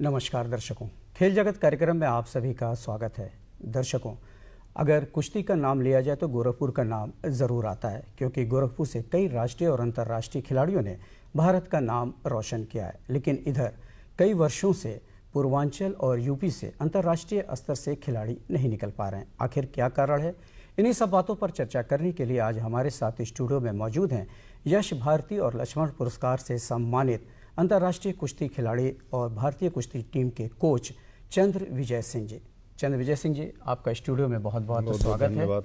नमस्कार दर्शकों, खेल जगत कार्यक्रम में आप सभी का स्वागत है। दर्शकों, अगर कुश्ती का नाम लिया जाए तो गोरखपुर का नाम ज़रूर आता है, क्योंकि गोरखपुर से कई राष्ट्रीय और अंतर्राष्ट्रीय खिलाड़ियों ने भारत का नाम रोशन किया है। लेकिन इधर कई वर्षों से पूर्वांचल और यूपी से अंतर्राष्ट्रीय स्तर से खिलाड़ी नहीं निकल पा रहे हैं। आखिर क्या कारण है? इन्हीं सब बातों पर चर्चा करने के लिए आज हमारे साथ स्टूडियो में मौजूद हैं यश भारती और लक्ष्मण पुरस्कार से सम्मानित अंतर्राष्ट्रीय कुश्ती खिलाड़ी और भारतीय कुश्ती टीम के कोच चंद्र विजय सिंह जी। चंद्र विजय सिंह जी, आपका स्टूडियो में बहुत बहुत स्वागत है।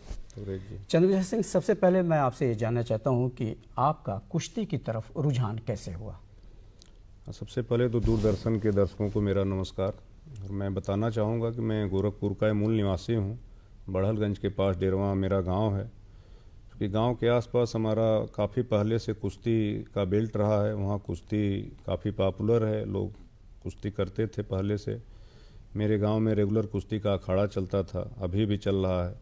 चंद्र विजय सिंह, सबसे पहले मैं आपसे ये जानना चाहता हूँ कि आपका कुश्ती की तरफ रुझान कैसे हुआ? सबसे पहले तो दूरदर्शन के दर्शकों को मेरा नमस्कार। और मैं बताना चाहूँगा कि मैं गोरखपुर का मूल निवासी हूँ। बढ़लगंज के पास डेरवा मेरा गांव है। क्योंकि गांव के आसपास हमारा काफ़ी पहले से कुश्ती का बेल्ट रहा है। वहाँ कुश्ती काफ़ी पॉपुलर है, लोग कुश्ती करते थे पहले से। मेरे गांव में रेगुलर कुश्ती का अखाड़ा चलता था, अभी भी चल रहा है।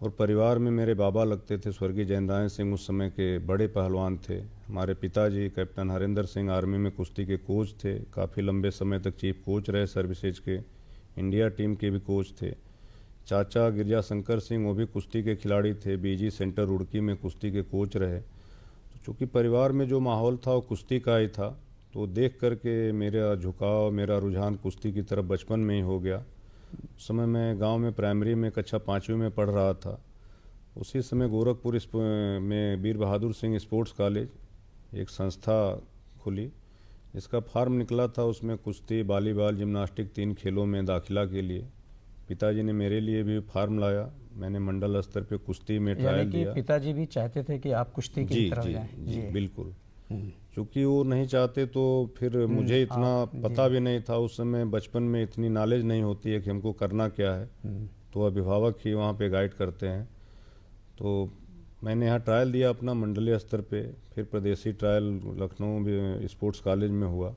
और परिवार में मेरे बाबा लगते थे, स्वर्गीय जयनारायण सिंह उस समय के बड़े पहलवान थे। हमारे पिताजी कैप्टन हरेंद्र सिंह आर्मी में कुश्ती के कोच थे, काफ़ी लंबे समय तक चीफ कोच रहे सर्विसेज के, इंडिया टीम के भी कोच थे। चाचा गिरजा शंकर सिंह, वो भी कुश्ती के खिलाड़ी थे, बीजी सेंटर रुड़की में कुश्ती के कोच रहे। तो चूँकि परिवार में जो माहौल था वो कुश्ती का ही था, तो देख करके मेरा झुकाव, मेरा रुझान कुश्ती की तरफ बचपन में ही हो गया। उस समय मैं गांव में प्राइमरी में कक्षा 5वीं में पढ़ रहा था। उसी समय गोरखपुर में वीर बहादुर सिंह स्पोर्ट्स कॉलेज एक संस्था खुली, जिसका फार्म निकला था। उसमें कुश्ती, वॉलीबॉल, जिम्नास्टिक 3 खेलों में दाखिला के लिए पिताजी ने मेरे लिए भी फार्म लाया। मैंने मंडल स्तर पे कुश्ती में ट्रायल दिया। पिताजी भी चाहते थे कि आप कुश्ती की तरफ जाएं? जी बिल्कुल। चूँकि वो नहीं चाहते तो फिर मुझे इतना पता भी नहीं था उस समय, बचपन में इतनी नॉलेज नहीं होती है कि हमको करना क्या है। तो अभिभावक ही वहाँ पे गाइड करते हैं। तो मैंने यहाँ ट्रायल दिया अपना मंडलीय स्तर पे, फिर प्रदेशी ट्रायल लखनऊ स्पोर्ट्स कॉलेज में हुआ।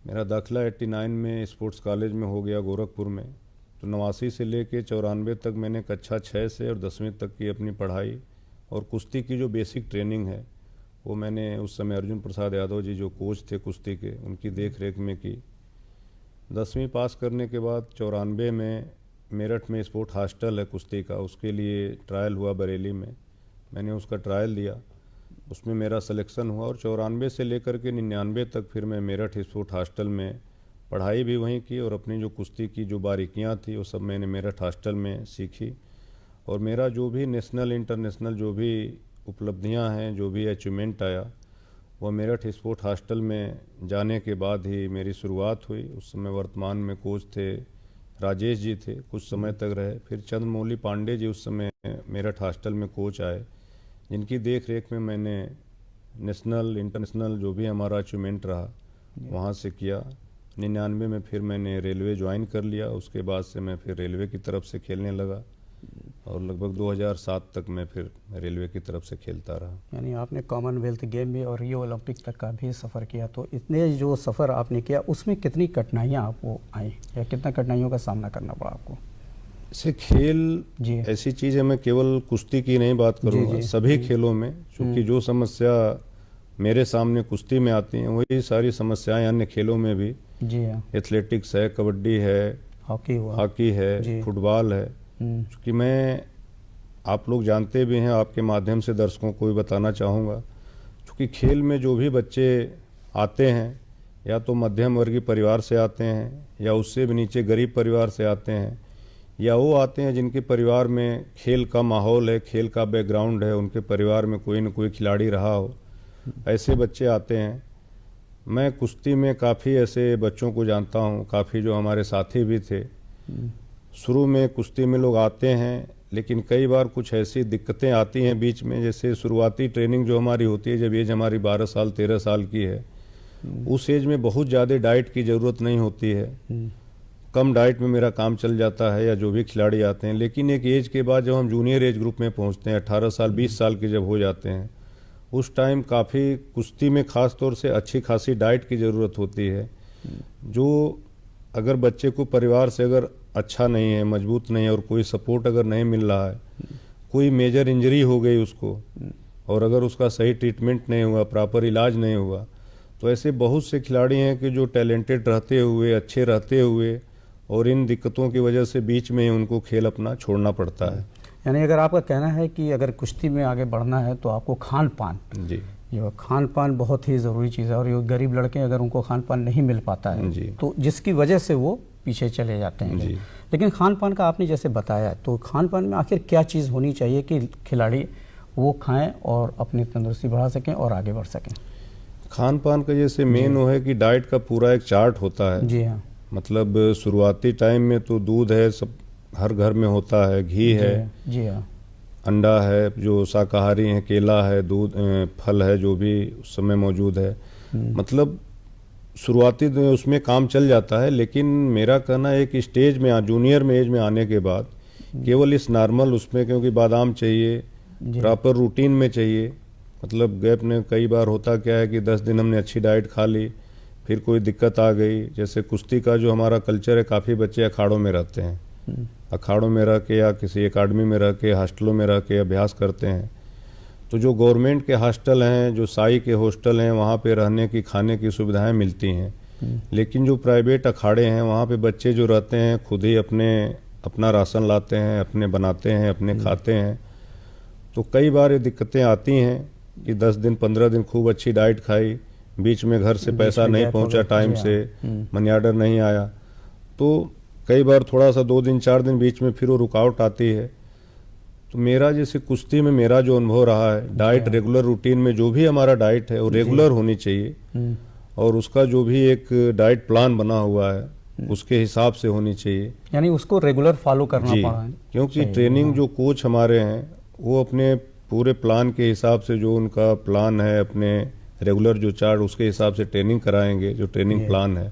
मेरा दाखिला 89 में स्पोर्ट्स कॉलेज में हो गया गोरखपुर में। तो 89 से लेके 94 तक मैंने कक्षा 6 से और 10वीं तक की अपनी पढ़ाई और कुश्ती की जो बेसिक ट्रेनिंग है वो मैंने उस समय अर्जुन प्रसाद यादव जी जो कोच थे कुश्ती के, उनकी देख रेख में की। 10वीं पास करने के बाद 94 में मेरठ में स्पोर्ट हॉस्टल है कुश्ती का, उसके लिए ट्रायल हुआ बरेली में। मैंने उसका ट्रायल दिया, उसमें मेरा सिलेक्शन हुआ। और 94 से लेकर के 99 तक फिर मैं मेरठ स्पोर्ट हॉस्टल में पढ़ाई भी वहीं की और अपनी जो कुश्ती की जो बारीकियाँ थी वो सब मैंने मेरठ हॉस्टल में सीखी। और मेरा जो भी नेशनल इंटरनेशनल जो भी उपलब्धियां हैं, जो भी अचीवमेंट आया, वो मेरठ स्पोर्ट हॉस्टल में जाने के बाद ही मेरी शुरुआत हुई। उस समय वर्तमान में कोच थे राजेश जी थे, कुछ समय तक रहे। फिर चंद्रमौली पांडे जी उस समय मेरठ हॉस्टल में कोच आए, जिनकी देख रेख में मैंने नेशनल इंटरनेशनल जो भी हमारा अचीवमेंट रहा वहाँ से किया। 99 में फिर मैंने रेलवे ज्वाइन कर लिया। उसके बाद से मैं फिर रेलवे की तरफ से खेलने लगा और लगभग 2007 तक मैं फिर रेलवे की तरफ से खेलता रहा। यानी आपने कॉमनवेल्थ गेम में और रियो ओलंपिक तक का भी सफ़र किया। तो इतने जो सफ़र आपने किया उसमें कितनी कठिनाइयाँ आपको आई या कितना कठिनाइयों का सामना करना पड़ा आपको? से खेल ऐसी चीज़ है, मैं केवल कुश्ती की नहीं बात करूँगा, सभी खेलों में। क्योंकि जो समस्या मेरे सामने कुश्ती में आती हैं वही सारी समस्याएं अन्य खेलों में भी। जी हाँ, एथलेटिक्स है, कबड्डी है, हॉकी है, फुटबॉल है। क्योंकि मैं, आप लोग जानते भी हैं, आपके माध्यम से दर्शकों को भी बताना चाहूँगा, क्योंकि खेल में जो भी बच्चे आते हैं या तो मध्यम वर्गीय परिवार से आते हैं या उससे भी नीचे गरीब परिवार से आते हैं, या वो आते हैं जिनके परिवार में खेल का माहौल है, खेल का बैकग्राउंड है, उनके परिवार में कोई न कोई खिलाड़ी रहा हो, ऐसे बच्चे आते हैं। मैं कुश्ती में काफ़ी ऐसे बच्चों को जानता हूँ, काफ़ी जो हमारे साथी भी थे। शुरू में कुश्ती में लोग आते हैं, लेकिन कई बार कुछ ऐसी दिक्कतें आती हैं बीच में। जैसे शुरुआती ट्रेनिंग जो हमारी होती है, जब एज हमारी 12 साल 13 साल की है, उस एज में बहुत ज़्यादा डाइट की ज़रूरत नहीं होती है, कम डाइट में मेरा काम चल जाता है या जो भी खिलाड़ी आते हैं। लेकिन एक एज के बाद जब हम जूनियर एज ग्रुप में पहुँचते हैं, 18 साल 20 साल के जब हो जाते हैं, उस टाइम काफ़ी कुश्ती में ख़ास तौर से अच्छी खासी डाइट की ज़रूरत होती है। जो अगर बच्चे को परिवार से अगर अच्छा नहीं है, मजबूत नहीं है और कोई सपोर्ट अगर नहीं मिल रहा है, कोई मेजर इंजरी हो गई उसको और अगर उसका सही ट्रीटमेंट नहीं हुआ, प्रॉपर इलाज नहीं हुआ, तो ऐसे बहुत से खिलाड़ी हैं कि जो टैलेंटेड रहते हुए, अच्छे रहते हुए, और इन दिक्कतों की वजह से बीच में उनको खेल अपना छोड़ना पड़ता है। यानी अगर आपका कहना है कि अगर कुश्ती में आगे बढ़ना है तो आपको खान पान, जी, ये खान पान बहुत ही ज़रूरी चीज़ है। और ये गरीब लड़के अगर उनको खान पान नहीं मिल पाता है जी, तो जिसकी वजह से वो पीछे चले जाते हैं। जी। लेकिन खान पान का आपने जैसे बताया, तो खान पान में आखिर क्या चीज़ होनी चाहिए कि खिलाड़ी वो खाएं और अपनी तंदुरुस्ती बढ़ा सकें और आगे बढ़ सकें? खान पान का जैसे मेन वो है कि डाइट का पूरा एक चार्ट होता है। जी हाँ। मतलब शुरुआती टाइम में तो दूध है, सब हर घर में होता है, घी है, जी हाँ, अंडा है, जो शाकाहारी है, केला है, दूध, फल है, जो भी उस समय मौजूद है। मतलब शुरुआती उसमें काम चल जाता है। लेकिन मेरा कहना है कि स्टेज में, जूनियर में एज में आने के बाद केवल इस नॉर्मल उसमें, क्योंकि बादाम चाहिए, प्रॉपर रूटीन में चाहिए। मतलब गैप में कई बार होता क्या है कि 10 दिन हमने अच्छी डाइट खा ली, फिर कोई दिक्कत आ गई। जैसे कुश्ती का जो हमारा कल्चर है, काफ़ी बच्चे अखाड़ों में रहते हैं, अखाड़ों में रह के या किसी एकेडमी में रह के, हॉस्टलों में रह के अभ्यास करते हैं। तो जो गवर्नमेंट के हॉस्टल हैं, जो साई के हॉस्टल हैं, वहाँ पे रहने की, खाने की सुविधाएं मिलती हैं। लेकिन जो प्राइवेट अखाड़े हैं, वहाँ पे बच्चे जो रहते हैं खुद ही अपना राशन लाते हैं, अपने बनाते हैं, अपने खाते हैं। तो कई बार ये दिक्कतें आती हैं कि 10 दिन 15 दिन खूब अच्छी डाइट खाई, बीच में घर से पैसा नहीं पहुंचा टाइम से, मनी ऑर्डर नहीं आया, तो कई बार थोड़ा सा 2 दिन 4 दिन बीच में फिर वो रुकावट आती है। तो मेरा जैसे कुश्ती में मेरा जो अनुभव रहा है, डाइट रेगुलर रूटीन में जो भी हमारा डाइट है वो रेगुलर होनी चाहिए, और उसका जो भी एक डाइट प्लान बना हुआ है उसके हिसाब से होनी चाहिए। यानी उसको रेगुलर फॉलो करना पड़ा, क्योंकि ट्रेनिंग जो कोच हमारे हैं वो अपने पूरे प्लान के हिसाब से, जो उनका प्लान है, अपने रेगुलर जो चार्ट, उसके हिसाब से ट्रेनिंग कराएंगे, जो ट्रेनिंग प्लान है।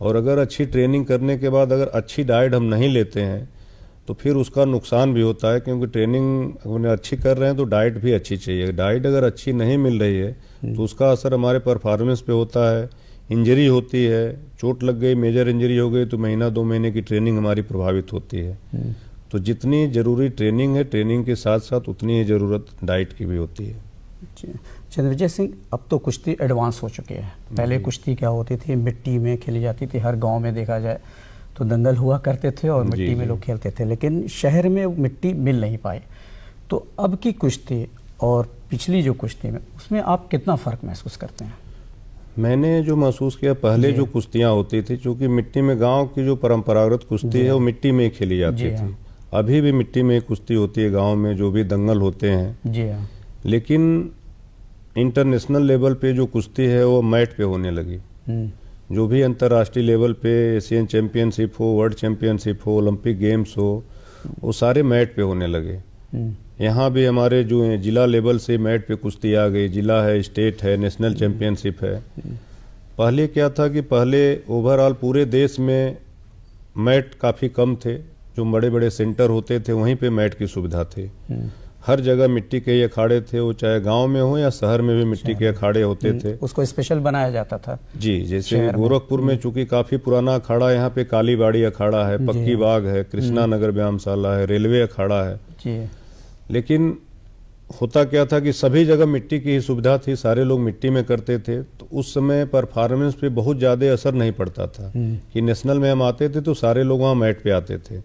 और अगर अच्छी ट्रेनिंग करने के बाद अगर अच्छी डाइट हम नहीं लेते हैं तो फिर उसका नुकसान भी होता है, क्योंकि ट्रेनिंग अगर अच्छी कर रहे हैं तो डाइट भी अच्छी चाहिए। डाइट अगर अच्छी नहीं मिल रही है तो उसका असर हमारे परफॉर्मेंस पे होता है, इंजरी होती है, चोट लग गई, मेजर इंजरी हो गई तो महीना 2 महीने की ट्रेनिंग हमारी प्रभावित होती है। तो जितनी ज़रूरी ट्रेनिंग है, ट्रेनिंग के साथ साथ उतनी ही ज़रूरत डाइट की भी होती है। चंद्रविजय सिंह, अब तो कुश्ती एडवांस हो चुकी है। पहले कुश्ती क्या होती थी, मिट्टी में खेली जाती थी। हर गांव में देखा जाए तो दंगल हुआ करते थे और मिट्टी में लोग खेलते थे, लेकिन शहर में मिट्टी मिल नहीं पाई। तो अब की कुश्ती और पिछली जो कुश्ती में, उसमें आप कितना फ़र्क महसूस करते हैं? मैंने जो महसूस किया, पहले जो कुश्तियाँ होती थी, चूँकि मिट्टी में, गांव की जो परंपरागत कुश्ती है वो मिट्टी में ही खेली जाती थी। अभी भी मिट्टी में कुश्ती होती है गांव में, जो भी दंगल होते हैं। जी हाँ। लेकिन इंटरनेशनल लेवल पे जो कुश्ती है वो मैट पे होने लगी। जो भी अंतर्राष्ट्रीय लेवल पे एशियन चैंपियनशिप हो, वर्ल्ड चैंपियनशिप हो, ओलंपिक गेम्स हो, वो सारे मैट पे होने लगे। यहाँ भी हमारे जो जिला लेवल से मैट पे कुश्ती आ गई, जिला है, स्टेट है, नेशनल चैंपियनशिप है। पहले क्या था कि पहले ओवरऑल पूरे देश में मैट काफ़ी कम थे। जो बड़े बड़े सेंटर होते थे वहीं पे मैट की सुविधा थी। हर जगह मिट्टी के अखाड़े थे, वो चाहे गांव में हो या शहर में भी मिट्टी के अखाड़े होते थे। उसको स्पेशल बनाया जाता था। जी, जैसे गोरखपुर में चूंकि काफी पुराना अखाड़ा, यहाँ पे कालीबाड़ी अखाड़ा है, पक्की बाग है, कृष्णा नगर व्यायामशाला है, रेलवे अखाड़ा है। जी। लेकिन होता क्या था कि सभी जगह मिट्टी की ही सुविधा थी, सारे लोग मिट्टी में करते थे, तो उस समय परफॉर्मेंस पे बहुत ज्यादा असर नहीं पड़ता था। कि नेशनल में हम आते थे तो सारे लोग वहाँ मैट पे आते थे।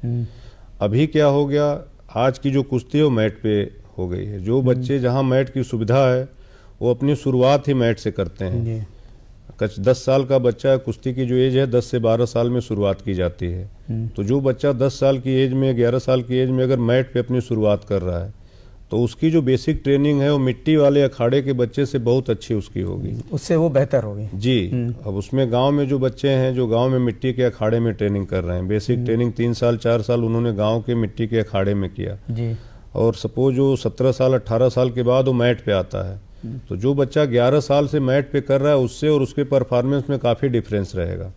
अभी क्या हो गया, आज की जो कुश्ती है वो मैट पे हो गई है। जो बच्चे जहाँ मैट की सुविधा है वो अपनी शुरुआत ही मैट से करते हैं। 10 साल का बच्चा, कुश्ती की जो एज है 10 से 12 साल में शुरुआत की जाती है। तो जो बच्चा 10 साल की एज में, 11 साल की एज में अगर मैट पे अपनी शुरुआत कर रहा है तो उसकी जो बेसिक ट्रेनिंग है वो मिट्टी वाले अखाड़े के बच्चे से बहुत अच्छी उसकी होगी, उससे वो बेहतर होगी। जी। अब उसमें गांव में जो बच्चे हैं, जो गांव में मिट्टी के अखाड़े में ट्रेनिंग कर रहे हैं, बेसिक ट्रेनिंग 3 साल 4 साल उन्होंने गांव के मिट्टी के अखाड़े में किया जी। और सपोज जो 17 साल 18 साल के बाद वो मैट पे आता है, तो जो बच्चा 11 साल से मैट पे कर रहा है उससे और उसके परफॉर्मेंस में काफ़ी डिफरेंस रहेगा।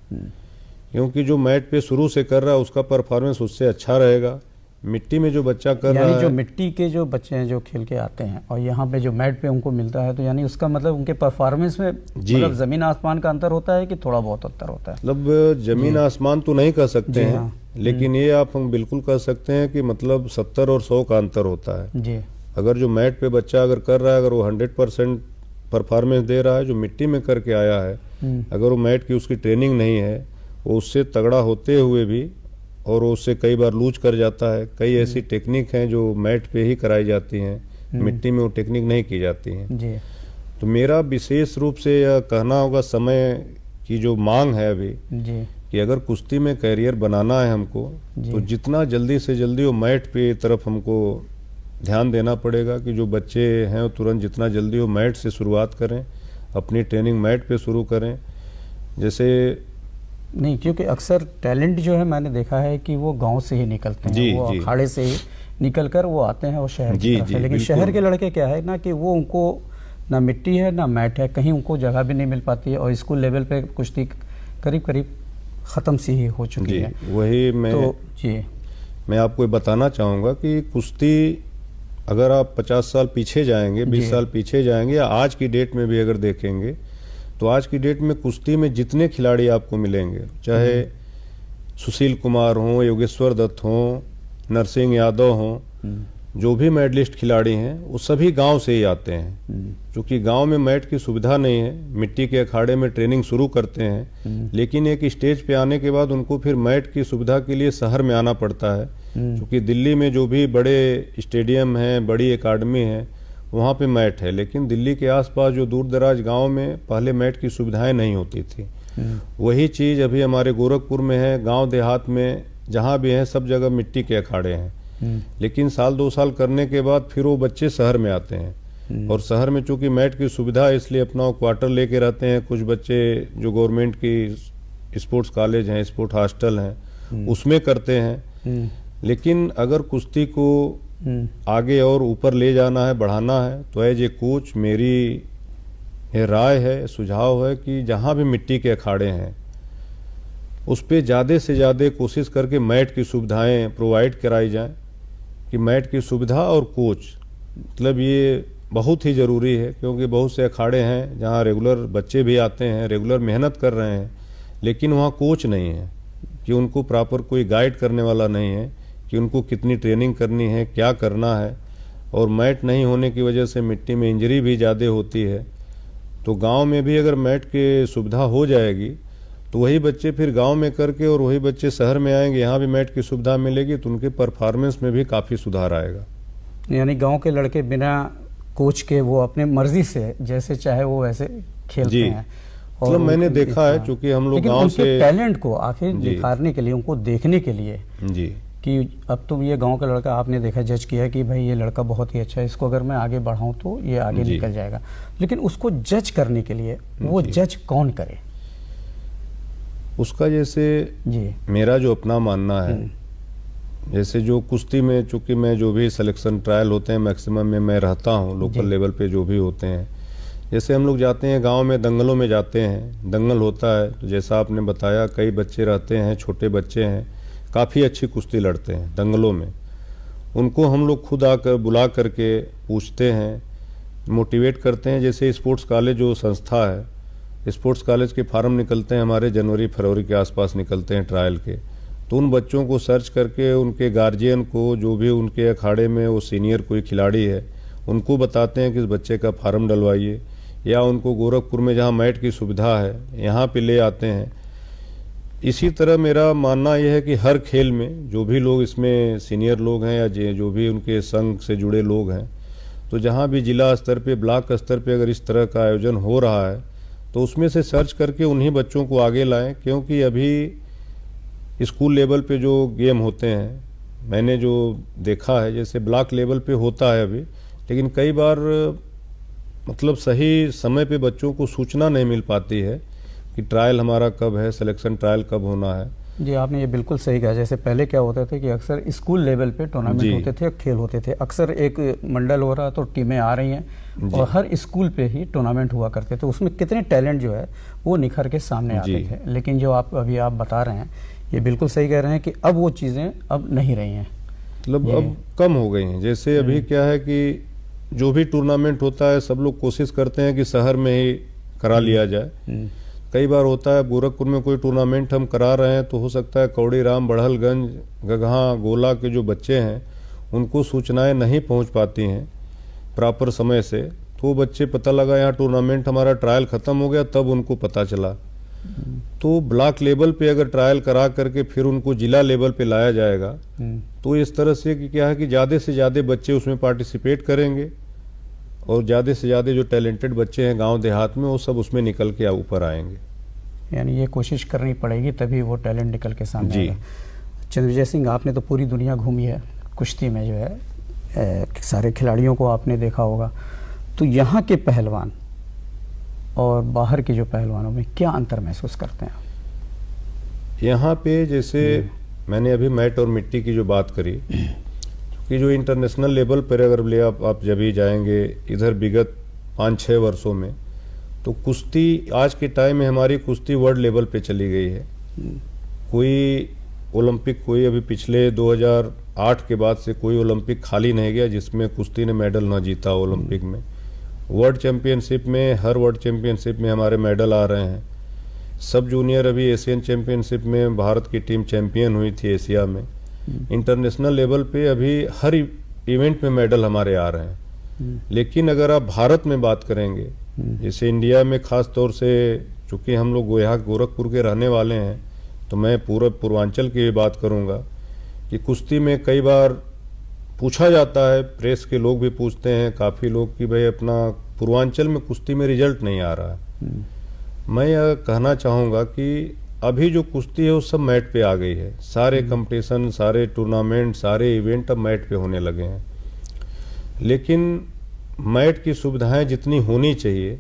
क्योंकि जो मैट पे शुरू से कर रहा है उसका परफॉर्मेंस उससे अच्छा रहेगा। मिट्टी में जो बच्चा कर रहा है, जो मिट्टी के जो बच्चे हैं जो खेल के आते हैं और यहाँ पे जो मैट पे उनको मिलता है, तो यानी उसका मतलब उनके परफॉर्मेंस में मतलब जमीन आसमान का अंतर होता है कि थोड़ा बहुत अंतर होता है? मतलब जमीन आसमान तो नहीं कह सकते हैं, लेकिन ये आप हम बिल्कुल कह सकते हैं कि मतलब 70 और 100 का अंतर होता है जी। अगर जो मैट पे बच्चा अगर कर रहा है, अगर वो 100% परफॉर्मेंस दे रहा है, जो मिट्टी में करके आया है, अगर वो मैट की उसकी ट्रेनिंग नहीं है, वो उससे तगड़ा होते हुए भी और वो उससे कई बार लूज कर जाता है। कई ऐसी टेक्निक हैं जो मैट पे ही कराई जाती हैं, मिट्टी में वो टेक्निक नहीं की जाती हैं जी। तो मेरा विशेष रूप से यह कहना होगा, समय की जो मांग है अभी जी कि अगर कुश्ती में कैरियर बनाना है हमको, तो जितना जल्दी से जल्दी वो मैट पे तरफ हमको ध्यान देना पड़ेगा कि जो बच्चे हैं वो तुरंत जितना जल्दी वो मैट से शुरुआत करें, अपनी ट्रेनिंग मैट पे शुरू करें। जैसे नहीं, क्योंकि अक्सर टैलेंट जो है मैंने देखा है कि वो गांव से ही निकलते हैं, वो अखाड़े से ही निकलकर वो आते हैं और शहर की तरफ है। लेकिन शहर के लड़के क्या है ना कि वो उनको ना मिट्टी है ना मैट है, कहीं उनको जगह भी नहीं मिल पाती है और स्कूल लेवल पे कुश्ती करीब करीब ख़त्म सी ही हो चुकी है। वही मैं आपको बताना चाहूँगा कि कुश्ती अगर आप 50 साल पीछे जाएंगे, 20 साल पीछे जाएंगे, या आज की डेट में भी अगर देखेंगे, तो आज की डेट में कुश्ती में जितने खिलाड़ी आपको मिलेंगे, चाहे सुशील कुमार हों, योगेश्वर दत्त हों, नरसिंह यादव हों, जो भी मेडलिस्ट खिलाड़ी हैं वो सभी गांव से ही आते हैं। क्योंकि गांव में मैट की सुविधा नहीं है, मिट्टी के अखाड़े में ट्रेनिंग शुरू करते हैं, लेकिन एक स्टेज पे आने के बाद उनको फिर मैट की सुविधा के लिए शहर में आना पड़ता है। क्योंकि दिल्ली में जो भी बड़े स्टेडियम हैं, बड़ी एकेडमी है, वहाँ पे मैट है, लेकिन दिल्ली के आसपास जो दूर दराज गाँव में पहले मैट की सुविधाएं नहीं होती थी। वही चीज़ अभी हमारे गोरखपुर में है, गाँव देहात में जहाँ भी हैं सब जगह मिट्टी के अखाड़े हैं। लेकिन साल 2 साल करने के बाद फिर वो बच्चे शहर में आते हैं, और शहर में चूंकि मैट की सुविधा है इसलिए अपना क्वार्टर लेके रहते हैं। कुछ बच्चे जो गवर्नमेंट की स्पोर्ट्स कॉलेज हैं, स्पोर्ट हॉस्टल हैं, उसमें करते हैं। लेकिन अगर कुश्ती को आगे और ऊपर ले जाना है, बढ़ाना है, तो एज ए कोच मेरी ये राय है, सुझाव है कि जहाँ भी मिट्टी के अखाड़े हैं उस पर ज़्यादा से ज़्यादा कोशिश करके मैट की सुविधाएं प्रोवाइड कराई जाएं। कि मैट की सुविधा और कोच, मतलब ये बहुत ही ज़रूरी है, क्योंकि बहुत से अखाड़े हैं जहाँ रेगुलर बच्चे भी आते हैं, रेगुलर मेहनत कर रहे हैं, लेकिन वहाँ कोच नहीं है कि उनको प्रॉपर कोई गाइड करने वाला नहीं है कि उनको कितनी ट्रेनिंग करनी है, क्या करना है। और मैट नहीं होने की वजह से मिट्टी में इंजरी भी ज़्यादा होती है। तो गांव में भी अगर मैट की सुविधा हो जाएगी तो वही बच्चे फिर गांव में करके और वही बच्चे शहर में आएंगे, यहाँ भी मैट की सुविधा मिलेगी, तो उनके परफॉर्मेंस में भी काफ़ी सुधार आएगा। यानी गांव के लड़के बिना कोच के वो अपने मर्जी से जैसे चाहे वो वैसे खेलते हैं। मतलब मैंने देखा है, चूंकि हम लोग गांव से टैलेंट को आखिर निखारने के लिए, उनको देखने के लिए जी कि अब तो ये गांव का लड़का आपने देखा, जज किया कि भाई ये लड़का बहुत ही अच्छा है, इसको अगर मैं आगे बढ़ाऊं तो ये आगे निकल जाएगा। लेकिन उसको जज करने के लिए वो जज कौन करे? उसका जैसे मेरा जो अपना मानना है, जैसे जो कुश्ती में चूंकि मैं जो भी सिलेक्शन ट्रायल होते हैं मैक्सिमम में मैं रहता हूँ, लोकल लेवल पे जो भी होते हैं, जैसे हम लोग जाते हैं गांव में, दंगलों में जाते हैं, दंगल होता है तो जैसा आपने बताया कई बच्चे रहते हैं, छोटे बच्चे हैं, काफ़ी अच्छी कुश्ती लड़ते हैं दंगलों में। उनको हम लोग खुद आकर बुला करके पूछते हैं, मोटिवेट करते हैं। जैसे स्पोर्ट्स कॉलेज जो संस्था है, स्पोर्ट्स कॉलेज के फार्म निकलते हैं हमारे, जनवरी फरवरी के आसपास निकलते हैं ट्रायल के, तो उन बच्चों को सर्च करके उनके गार्जियन को, जो भी उनके अखाड़े में वो सीनियर कोई खिलाड़ी है, उनको बताते हैं कि इस बच्चे का फार्म डलवाइए, या उनको गोरखपुर में जहाँ मैट की सुविधा है यहाँ पे ले आते हैं। इसी तरह मेरा मानना यह है कि हर खेल में जो भी लोग इसमें सीनियर लोग हैं या जो भी उनके संघ से जुड़े लोग हैं, तो जहाँ भी जिला स्तर पे, ब्लॉक स्तर पे अगर इस तरह का आयोजन हो रहा है तो उसमें से सर्च करके उन्हीं बच्चों को आगे लाएं। क्योंकि अभी स्कूल लेवल पे जो गेम होते हैं, मैंने जो देखा है, जैसे ब्लॉक लेवल पे होता है अभी, लेकिन कई बार मतलब सही समय पे बच्चों को सूचना नहीं मिल पाती है कि ट्रायल हमारा कब है, सिलेक्शन ट्रायल कब होना है। जी, आपने ये बिल्कुल सही कहा। जैसे पहले क्या होता था कि अक्सर स्कूल लेवल पे टूर्नामेंट होते थे, खेल होते थे, अक्सर एक मंडल हो रहा तो टीमें आ रही हैं और हर स्कूल पे ही टूर्नामेंट हुआ करते थे। उसमें कितने टैलेंट जो है वो निखर के सामने आते थे। लेकिन जो आप अभी बता रहे हैं, ये बिल्कुल सही कह रहे हैं कि अब वो चीज़ें अब नहीं रही हैं, मतलब अब कम हो गई हैं। जैसे अभी क्या है कि जो भी टूर्नामेंट होता है सब लोग कोशिश करते हैं कि शहर में ही करा लिया जाए। कई बार होता है गोरखपुर में कोई टूर्नामेंट हम करा रहे हैं तो हो सकता है कौड़ीराम, बड़हलगंज, गगहा, गोला के जो बच्चे हैं उनको सूचनाएं नहीं पहुंच पाती हैं प्रॉपर समय से, तो वो बच्चे पता लगा यहाँ टूर्नामेंट हमारा ट्रायल ख़त्म हो गया, तब उनको पता चला। तो ब्लॉक लेवल पे अगर ट्रायल करा करके फिर उनको जिला लेवल पे लाया जाएगा तो इस तरह से कि क्या है कि ज़्यादा से ज़्यादा बच्चे उसमें पार्टिसिपेट करेंगे और ज़्यादा से ज़्यादा जो टैलेंटेड बच्चे हैं गांव देहात में वो सब उसमें निकल के ऊपर आएंगे। यानी ये कोशिश करनी पड़ेगी तभी वो टैलेंट निकल के सामने आएगा। चंद्रविजय सिंह, आपने तो पूरी दुनिया घूमी है कुश्ती में, जो है सारे खिलाड़ियों को आपने देखा होगा, तो यहाँ के पहलवान और बाहर के जो पहलवानों में क्या अंतर महसूस करते हैं? यहाँ पे जैसे मैंने अभी मैट और मिट्टी की जो बात करी, कि जो इंटरनेशनल लेवल पर अगर ले आप जब भी जाएंगे इधर विगत 5-6 वर्षों में, तो कुश्ती आज के टाइम में हमारी कुश्ती वर्ल्ड लेवल पे चली गई है। कोई ओलंपिक, कोई अभी पिछले 2008 के बाद से कोई ओलंपिक खाली नहीं गया जिसमें कुश्ती ने मेडल ना जीता ओलंपिक में। वर्ल्ड चैंपियनशिप में, हर वर्ल्ड चैंपियनशिप में हमारे मेडल आ रहे हैं। सब जूनियर अभी एशियन चैंपियनशिप में भारत की टीम चैंपियन हुई थी एशिया में। इंटरनेशनल लेवल पे अभी हर इवेंट में मेडल हमारे आ रहे हैं। लेकिन अगर आप भारत में बात करेंगे, जैसे इंडिया में खास तौर से, चूंकि हम लोग यहाँ गोरखपुर के रहने वाले हैं, तो मैं पूरा पूर्वांचल की बात करूँगा कि कुश्ती में कई बार पूछा जाता है, प्रेस के लोग भी पूछते हैं काफ़ी लोग कि भाई अपना पूर्वांचल में कुश्ती में रिजल्ट नहीं आ रहा है। मैं यह कहना चाहूँगा कि अभी जो कुश्ती है वो सब मैट पे आ गई है। सारे कंपटीशन, सारे टूर्नामेंट, सारे इवेंट अब मैट पे होने लगे हैं। लेकिन मैट की सुविधाएं जितनी होनी चाहिए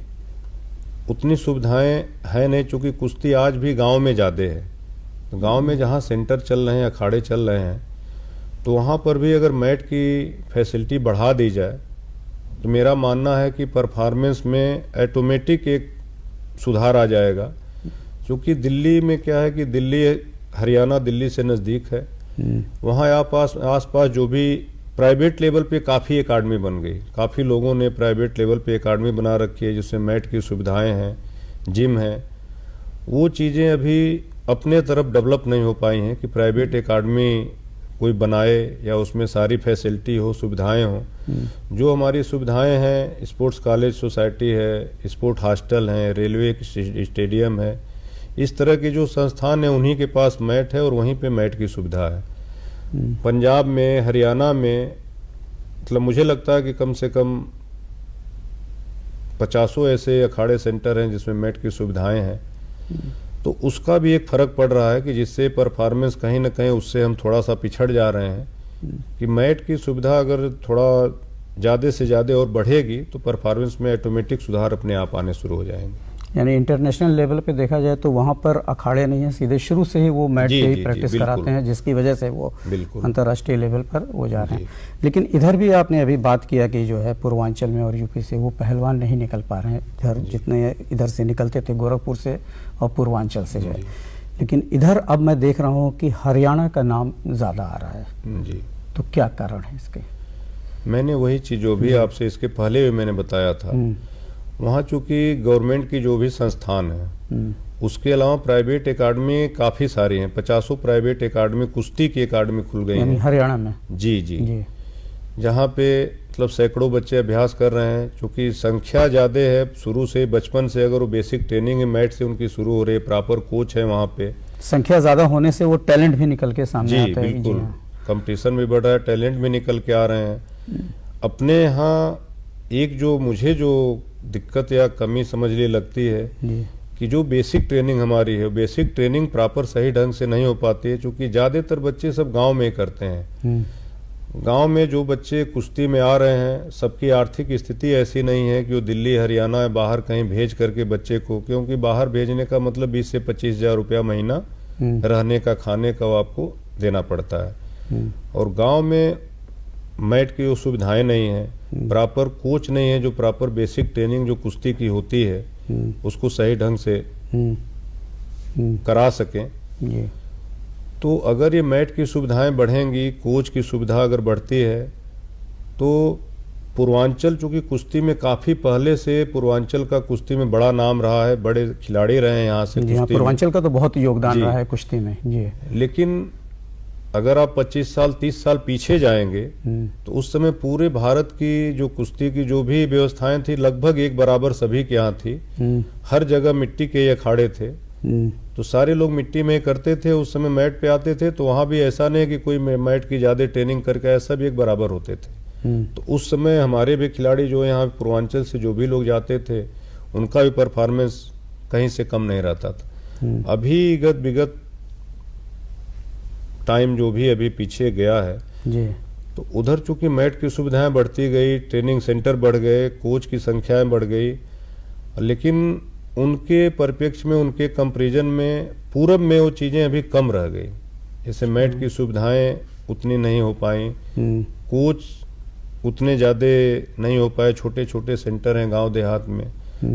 उतनी सुविधाएं है नहीं, चूँकि कुश्ती आज भी गांव में ज़्यादा है। तो गांव में जहां सेंटर चल रहे हैं, अखाड़े चल रहे हैं, तो वहां पर भी अगर मैट की फैसिलिटी बढ़ा दी जाए तो मेरा मानना है कि परफॉर्मेंस में ऑटोमेटिक एक सुधार आ जाएगा। क्योंकि दिल्ली में क्या है कि दिल्ली, हरियाणा दिल्ली से नज़दीक है, वहाँ आस पास जो भी प्राइवेट लेवल पे काफ़ी एकेडमी बन गई। काफ़ी लोगों ने प्राइवेट लेवल पे एकेडमी बना रखी है जिसमें मैट की सुविधाएं हैं, जिम है। वो चीज़ें अभी अपने तरफ डेवलप नहीं हो पाई हैं कि प्राइवेट एकेडमी कोई बनाए या उसमें सारी फैसिलिटी हो, सुविधाएं हो। जो हमारी सुविधाएं हैं, स्पोर्ट्स कॉलेज सोसाइटी है, स्पोर्ट हॉस्टल हैं, रेलवे स्टेडियम है, इस तरह के जो संस्थान हैं उन्हीं के पास मैट है और वहीं पे मैट की सुविधा है। पंजाब में, हरियाणा में, मतलब मुझे लगता है कि कम से कम 50 ऐसे अखाड़े सेंटर हैं जिसमें मैट की सुविधाएं हैं। तो उसका भी एक फ़र्क पड़ रहा है कि जिससे परफॉर्मेंस कहीं ना कहीं उससे हम थोड़ा सा पिछड़ जा रहे हैं कि मैट की सुविधा अगर थोड़ा ज़्यादा से ज़्यादा और बढ़ेगी तो परफॉर्मेंस में ऑटोमेटिक सुधार अपने आप आने शुरू हो जाएंगे। यानी इंटरनेशनल लेवल पे देखा जाए तो वहाँ पर अखाड़े नहीं है, सीधे शुरू से ही वो मैट पे ही प्रैक्टिस कराते हैं, जिसकी वजह से वो अंतर्राष्ट्रीय लेवल पर वो जा रहे हैं। लेकिन इधर भी आपने अभी बात किया कि जो है पूर्वांचल में और यूपी से वो पहलवान नहीं निकल पा रहे हैं इधर, जितने इधर से निकलते थे गोरखपुर से और पूर्वांचल से जो है। लेकिन इधर अब मैं देख रहा हूँ कि हरियाणा का नाम ज़्यादा आ रहा है जी। तो क्या कारण है इसके? मैंने वही चीज़ जो भी आपसे इसके पहले भी मैंने बताया था, वहाँ चूँकि गवर्नमेंट की जो भी संस्थान है उसके अलावा प्राइवेट एकेडमी काफ़ी सारी हैं। 50 प्राइवेट एकेडमी, कुश्ती की एकेडमी खुल गई हैं हरियाणा में। जी। जहाँ पे मतलब सैकड़ों बच्चे अभ्यास कर रहे हैं। चूँकि संख्या ज़्यादा है, शुरू से बचपन से अगर वो बेसिक ट्रेनिंग है मैट से उनकी शुरू हो रही है, प्रॉपर कोच है वहाँ पे। संख्या ज़्यादा होने से वो टैलेंट भी निकल के सामने आता है। बिल्कुल, कंपटीशन भी बढ़ रहा है, टैलेंट भी निकल के आ रहे हैं। अपने यहाँ एक जो मुझे जो दिक्कत या कमी समझ लिए लगती है कि जो बेसिक ट्रेनिंग हमारी है, बेसिक ट्रेनिंग प्रॉपर सही ढंग से नहीं हो पाती है। क्योंकि ज़्यादातर बच्चे सब गांव में करते हैं। गांव में जो बच्चे कुश्ती में आ रहे हैं, सबकी आर्थिक स्थिति ऐसी नहीं है कि वो दिल्ली, हरियाणा या बाहर कहीं भेज करके बच्चे को, क्योंकि बाहर भेजने का मतलब 20 से 25 हज़ार रुपया महीना रहने का, खाने का आपको देना पड़ता है। और गाँव में मैट की वो सुविधाएं नहीं है, प्रॉपर कोच नहीं है जो प्रॉपर बेसिक ट्रेनिंग जो कुश्ती की होती है उसको सही ढंग से करा सकें। तो अगर ये मैट की सुविधाएं बढ़ेंगी, कोच की सुविधा अगर बढ़ती है, तो पूर्वांचल, चूँकि कुश्ती में काफ़ी पहले से पूर्वांचल का कुश्ती में बड़ा नाम रहा है, बड़े खिलाड़ी रहे हैं यहाँ से। पूर्वांचल का तो बहुत योगदान रहा है कुश्ती में जी। लेकिन अगर आप 25 साल 30 साल पीछे जाएंगे तो उस समय पूरे भारत की जो कुश्ती की जो भी व्यवस्थाएं थी लगभग एक बराबर सभी के यहाँ थी। हर जगह मिट्टी के अखाड़े थे, तो सारे लोग मिट्टी में करते थे। उस समय मैट पे आते थे तो वहां भी ऐसा नहीं कि कोई मैट की ज्यादा ट्रेनिंग करके, ऐसा भी एक बराबर होते थे। तो उस समय हमारे भी खिलाड़ी जो यहाँ पूर्वांचल से जो भी लोग जाते थे उनका भी परफॉर्मेंस कहीं से कम नहीं रहता था। अभी विगत टाइम जो भी अभी पीछे गया है जी, तो उधर चूंकि मैट की सुविधाएं बढ़ती गई, ट्रेनिंग सेंटर बढ़ गए, कोच की संख्याएं बढ़ गई, लेकिन उनके परिप्रेक्ष्य में, उनके कंपैरिजन में पूरब में वो चीजें अभी कम रह गई। जैसे मैट की सुविधाएं उतनी नहीं हो पाई, कोच उतने ज्यादा नहीं हो पाए। छोटे छोटे सेंटर हैं गांव देहात में,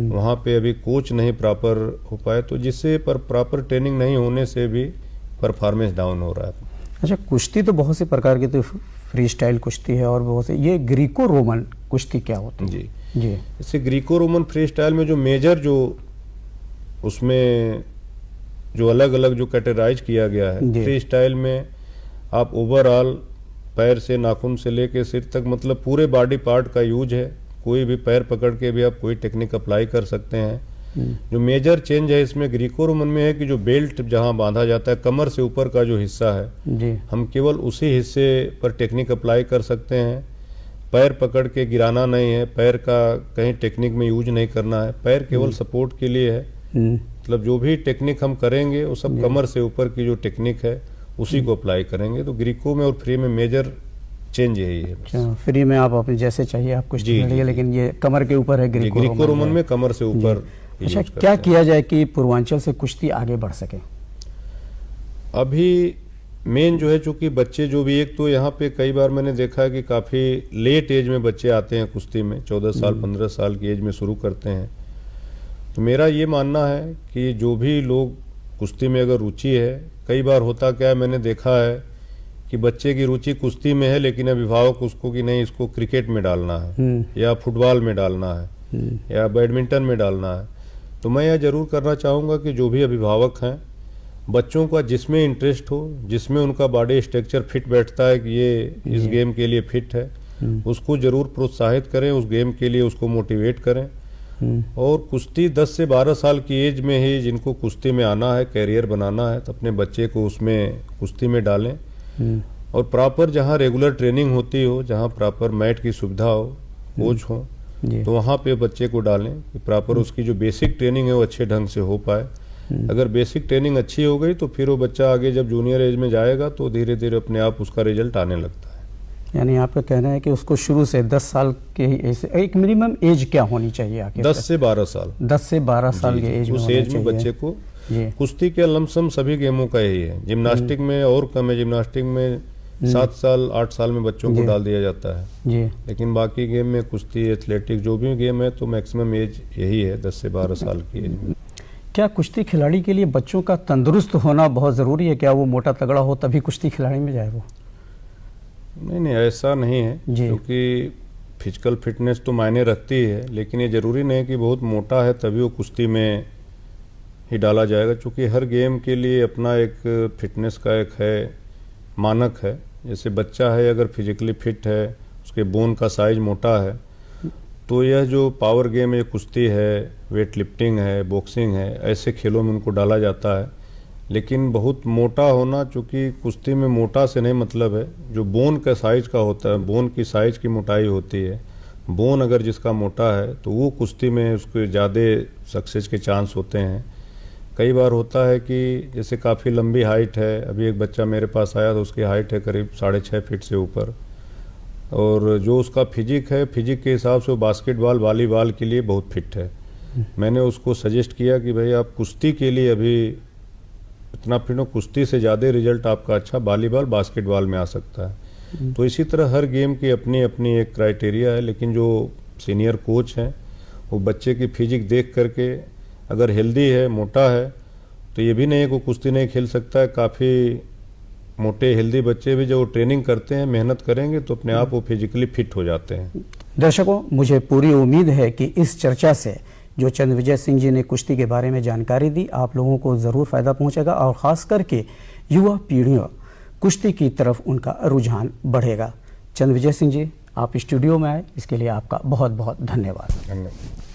वहां पे अभी कोच नहीं प्रॉपर हो पाए, तो जिससे प्रॉपर ट्रेनिंग नहीं होने से भी परफॉर्मेंस डाउन हो रहा है। अच्छा, कुश्ती तो बहुत से प्रकार की, तो फ्री स्टाइल कुश्ती है और बहुत से, ये ग्रीको रोमन कुश्ती क्या होती है? जी जी, इससे ग्रीको रोमन फ्री स्टाइल में जो मेजर जो उसमें जो अलग अलग जो कैटेगराइज किया गया है, फ्री स्टाइल में आप ओवरऑल पैर से नाखून से लेके सिर तक, मतलब पूरे बॉडी पार्ट का यूज है। कोई भी पैर पकड़ के भी आप कोई टेक्निक अप्लाई कर सकते हैं। जो मेजर चेंज है इसमें ग्रीको रोमन में है कि जो बेल्ट जहां बांधा जाता है, कमर से ऊपर का जो हिस्सा है जी, हम केवल उसी हिस्से पर टेक्निक अप्लाई कर सकते हैं। पैर पकड़ के गिराना नहीं है, पैर का कहीं टेक्निक में यूज नहीं करना है, पैर केवल सपोर्ट के लिए है। मतलब जो भी टेक्निक हम करेंगे वो सब कमर से ऊपर की जो टेक्निक है उसी को अप्लाई करेंगे। तो ग्रीको में और फ्री में मेजर चेंज यही है। फ्री में आप अपने जैसे चाहिए आप कुछ लिए, लेकिन ये कमर के ऊपर है ग्रीको रोमन में कमर से ऊपर। अच्छा, क्या किया जाए कि पूर्वांचल से कुश्ती आगे बढ़ सके? अभी मेन जो है, चूंकि बच्चे जो भी, एक तो यहाँ पे कई बार मैंने देखा है कि काफी लेट एज में बच्चे आते हैं कुश्ती में, 14 साल 15 साल की एज में शुरू करते हैं। तो मेरा ये मानना है कि जो भी लोग कुश्ती में अगर रुचि है, कई बार होता क्या है, मैंने देखा है कि बच्चे की रुचि कुश्ती में है लेकिन अभिभावक उसको कि नहीं इसको क्रिकेट में डालना है या फुटबॉल में डालना है या बैडमिंटन में डालना है। तो मैं यह जरूर करना चाहूँगा कि जो भी अभिभावक हैं, बच्चों का जिसमें इंटरेस्ट हो, जिसमें उनका बॉडी स्ट्रक्चर फिट बैठता है कि ये इस गेम के लिए फिट है, उसको जरूर प्रोत्साहित करें, उस गेम के लिए उसको मोटिवेट करें। और कुश्ती 10 से 12 साल की एज में ही जिनको कुश्ती में आना है, कैरियर बनाना है, तो अपने बच्चे को उसमें कुश्ती में डालें। और प्रॉपर जहाँ रेगुलर ट्रेनिंग होती हो, जहाँ प्रॉपर मैट की सुविधा हो, कोच हो, तो वहाँ पे बच्चे को डालें कि प्रॉपर उसकी जो बेसिक ट्रेनिंग है वो अच्छे ढंग से हो पाए। अगर बेसिक ट्रेनिंग अच्छी हो गई तो फिर वो बच्चा आगे जब जूनियर एज में जाएगा तो धीरे धीरे अपने आप उसका रिजल्ट आने लगता है। यानी आपका कहना है कि उसको शुरू से 10 साल के एज, एक मिनिमम एज क्या होनी चाहिए आखिर? 10 से 12 साल। 10 से 12 साल के एज में, उस एज में बच्चे को कुश्ती के लमसम सभी गेमों का यही है। जिम्नास्टिक में और कम है, जिम्नास्टिक में 7 साल 8 साल में बच्चों को डाल दिया जाता है जी, लेकिन बाकी गेम में कुश्ती, एथलेटिक जो भी गेम है तो मैक्सिमम एज यही है 10 से 12 साल की एज में। क्या कुश्ती खिलाड़ी के लिए बच्चों का तंदुरुस्त होना बहुत ज़रूरी है? क्या वो मोटा तगड़ा हो तभी कुश्ती खिलाड़ी में जाए वो? नहीं, ऐसा नहीं है, क्योंकि फिजिकल फिटनेस तो मायने रखती है, लेकिन ये जरूरी नहीं कि बहुत मोटा है तभी वो कुश्ती में ही डाला जाएगा। चूँकि हर गेम के लिए अपना एक फिटनेस का एक है मानक है। जैसे बच्चा है अगर फिजिकली फिट है, उसके बोन का साइज मोटा है, तो यह जो पावर गेम है, कुश्ती है, वेट लिफ्टिंग है, बॉक्सिंग है, ऐसे खेलों में उनको डाला जाता है। लेकिन बहुत मोटा होना, चूँकि कुश्ती में मोटा से नहीं मतलब है, जो बोन का साइज का होता है, बोन की साइज की मोटाई होती है। बोन अगर जिसका मोटा है तो वो कुश्ती में उसके ज़्यादा सक्सेस के चांस होते हैं। कई बार होता है कि जैसे काफ़ी लंबी हाइट है, अभी एक बच्चा मेरे पास आया तो उसकी हाइट है करीब 6.5 फीट से ऊपर, और जो उसका फिजिक है, फिजिक के हिसाब से वो बास्केटबॉल वॉलीबॉल के लिए बहुत फिट है। मैंने उसको सजेस्ट किया कि भाई आप कुश्ती के लिए अभी इतना फिट हो, कुश्ती से ज़्यादा रिजल्ट आपका अच्छा वॉलीबॉल बास्केटबॉल में आ सकता है। तो इसी तरह हर गेम की अपनी अपनी एक क्राइटेरिया है, लेकिन जो सीनियर कोच हैं वो बच्चे की फिजिक देख करके, अगर हेल्दी है, मोटा है, तो ये भी नहीं है कि कुश्ती नहीं खेल सकता है। काफ़ी मोटे हेल्दी बच्चे भी जो ट्रेनिंग करते हैं, मेहनत करेंगे तो अपने आप वो फिजिकली फिट हो जाते हैं। दर्शकों, मुझे पूरी उम्मीद है कि इस चर्चा से जो चंद्रविजय सिंह जी ने कुश्ती के बारे में जानकारी दी, आप लोगों को ज़रूर फ़ायदा पहुंचेगा और ख़ास करके युवा पीढ़ियों कुश्ती की तरफ उनका रुझान बढ़ेगा। चंद्रविजय सिंह जी, आप स्टूडियो में आए, इसके लिए आपका बहुत बहुत धन्यवाद। धन्यवाद।